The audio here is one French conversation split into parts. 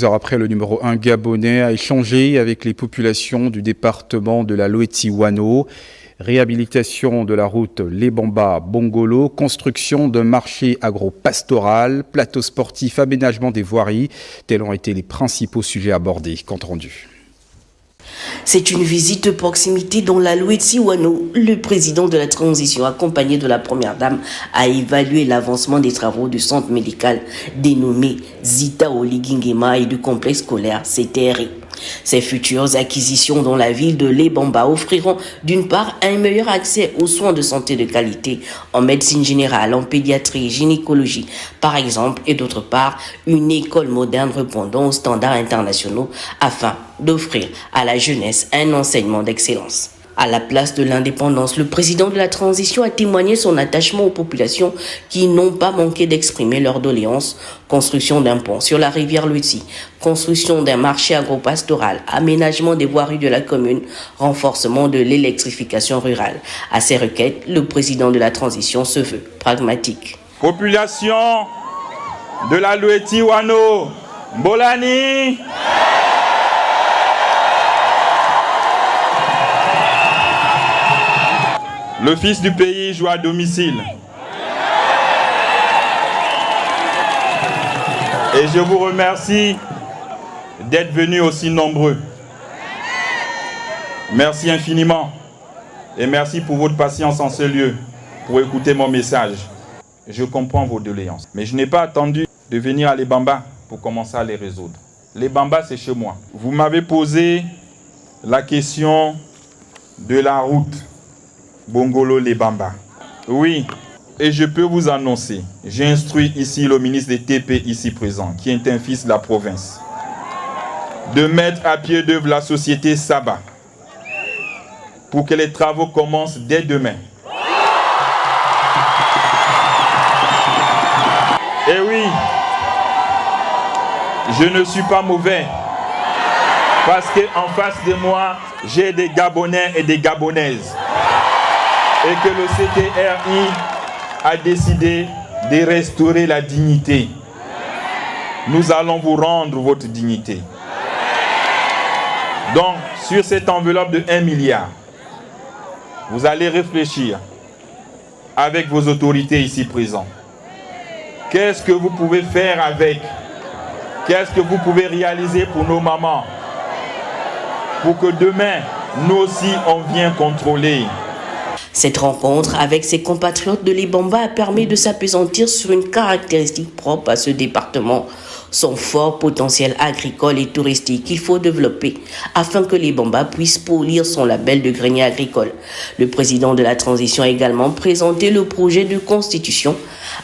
Heures après, le numéro 1 gabonais a échangé avec les populations du département de la Loeti-Wano. Réhabilitation de la route Lebamba-Bongolo, construction d'un marché agro-pastoral, plateau sportif, aménagement des voiries. Tels ont été les principaux sujets abordés. Compte rendu. C'est une visite de proximité dans la Loeti-Wano. Le président de la transition, accompagné de la première dame, a évalué l'avancement des travaux du centre médical dénommé Zita Oligingema et du complexe scolaire CTRI. Ces futures acquisitions dans la ville de Lebamba offriront d'une part un meilleur accès aux soins de santé de qualité en médecine générale, en pédiatrie et gynécologie par exemple, et d'autre part une école moderne répondant aux standards internationaux afin d'offrir à la jeunesse un enseignement d'excellence. À la place de l'indépendance, le président de la transition a témoigné son attachement aux populations qui n'ont pas manqué d'exprimer leurs doléances. Construction d'un pont sur la rivière Loeti, construction d'un marché agro-pastoral, aménagement des voiries de la commune, renforcement de l'électrification rurale. À ces requêtes, le président de la transition se veut pragmatique. Population de la Loeti-Wano, Bolani. Le fils du pays joue à domicile. Et je vous remercie d'être venus aussi nombreux. Merci infiniment. Et merci pour votre patience en ce lieu, pour écouter mon message. Je comprends vos doléances. Mais je n'ai pas attendu de venir à Lebamba pour commencer à les résoudre. Lebamba, c'est chez moi. Vous m'avez posé la question de la route Bongolo-Lebamba. Oui, et je peux vous annoncer, j'ai instruit ici le ministre des TP ici présent, qui est un fils de la province, de mettre à pied d'œuvre la société Saba pour que les travaux commencent dès demain. Et oui, je ne suis pas mauvais, parce qu'en face de moi, j'ai des Gabonais et des Gabonaises. Et que le CTRI a décidé de restaurer la dignité. Nous allons vous rendre votre dignité. Donc, sur cette enveloppe de 1 milliard, vous allez réfléchir avec vos autorités ici présentes. Qu'est-ce que vous pouvez faire avec? Qu'est-ce que vous pouvez réaliser pour nos mamans? Pour que demain, nous aussi, on vienne contrôler. Cette rencontre avec ses compatriotes de Lebamba a permis de s'appesantir sur une caractéristique propre à ce département, son fort potentiel agricole et touristique qu'il faut développer afin que Lebamba puisse polir son label de grenier agricole. Le président de la transition a également présenté le projet de constitution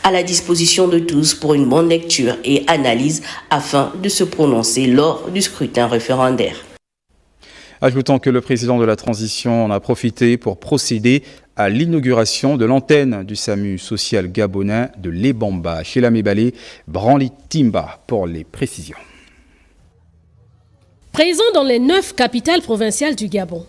à la disposition de tous pour une bonne lecture et analyse afin de se prononcer lors du scrutin référendaire. Ajoutant que le président de la transition en a profité pour procéder à l'inauguration de l'antenne du SAMU social gabonais de Lebamba. Chez la Mébalé, Branly Timba pour les précisions. Présent dans les 9 capitales provinciales du Gabon,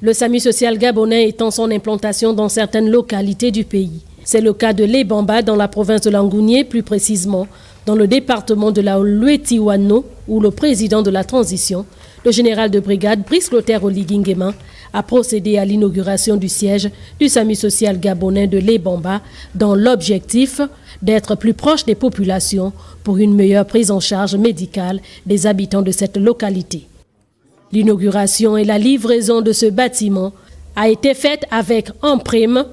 le SAMU social gabonais étend son implantation dans certaines localités du pays. C'est le cas de Lebamba dans la province de Langounié, plus précisément dans le département de la Loeti-Wano, où le président de la transition, le général de brigade Brice Clotaire Oligingema, a procédé à l'inauguration du siège du SAMU social gabonais de Lebamba dans l'objectif d'être plus proche des populations pour une meilleure prise en charge médicale des habitants de cette localité. L'inauguration et la livraison de ce bâtiment a été faite avec en prime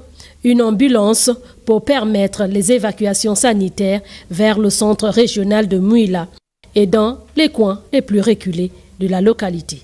une ambulance pour permettre les évacuations sanitaires vers le centre régional de Mouila et dans les coins les plus reculés de la localité.